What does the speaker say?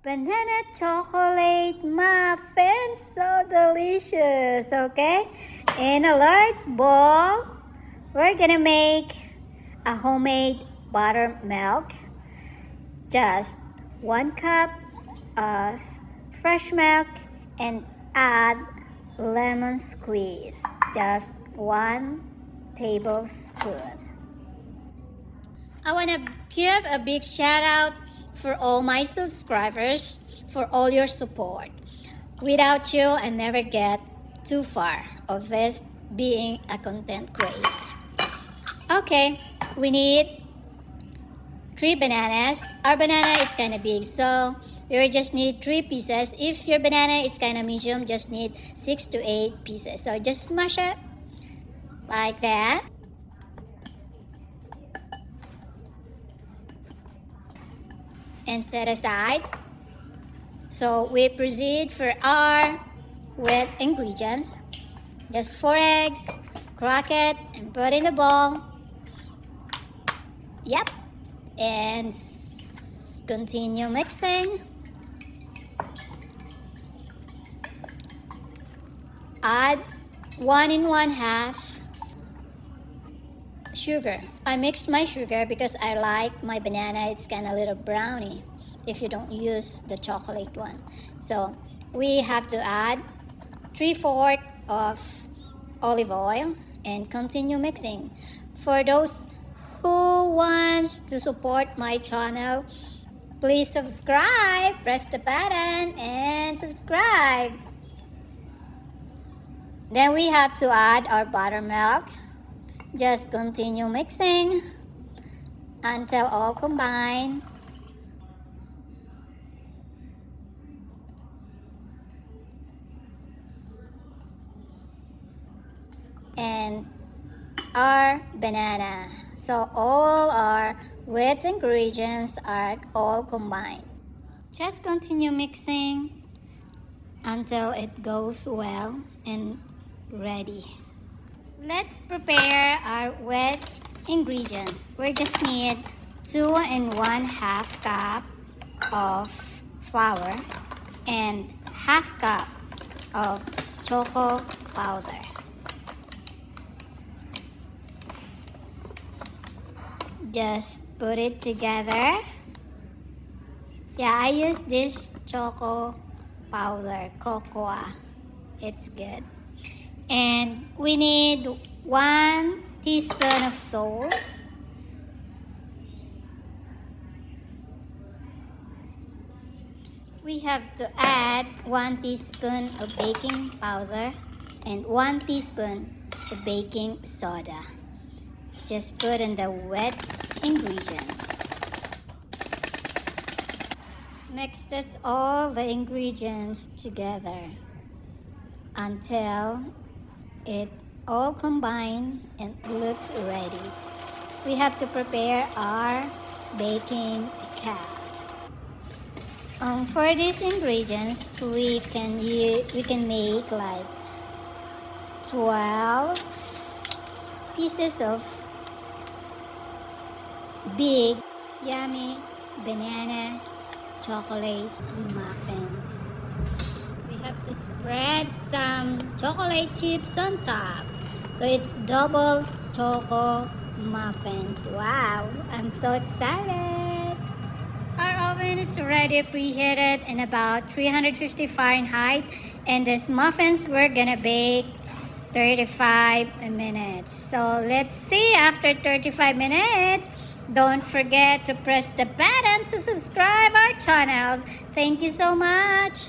banana chocolate muffins, so delicious. Okay, in a large bowl we're gonna make a homemade buttermilk. Just 1 cup of fresh milk and add lemon squeeze, just 1 tablespoon. I want to give a big shout out for all my subscribers for all your support. Without you, I never get too far of this being a content creator. Okay, we need 3 bananas. Our banana is kind of big, so you just need 3 pieces. If your banana is kind of medium, just need 6 to 8 pieces. So just smash it like that. And set aside. So we proceed for our wet ingredients. Just 4 eggs, crack it and put in the bowl. Yep. And continue mixing. Add 1 1/2 sugar. I mixed my sugar because I like my banana, it's kind of a little brownie if you don't use the chocolate one. So we have to add 3/4 of olive oil and continue mixing. For those who wants to support my channel, please subscribe, press the button and subscribe. Then we have to add our buttermilk. Just continue mixing until all combine. And our banana. So all our wet ingredients are all combined. Just continue mixing until it goes well and ready. Let's prepare our wet ingredients. We just need 2 1/2 cup of flour and 1/2 cup of chocolate powder. Just put it together. Yeah, I use this chocolate powder, cocoa. It's good. And we need 1 teaspoon of salt. We have to add 1 teaspoon of baking powder and 1 teaspoon of baking soda. Just put in the wet ingredients. Mix it all the ingredients together until it all combined and looks ready. We have to prepare our baking cup. For these ingredients, we can make like 12 pieces of big yummy banana chocolate muffins. We have to spread some chocolate chips on top, so it's double choco muffins. Wow, I'm so excited. Our oven is already preheated in about 350 Fahrenheit, and these muffins we're gonna bake 35 minutes. So let's see after 35 minutes. Don't forget to press the button to subscribe our channels. Thank you so much.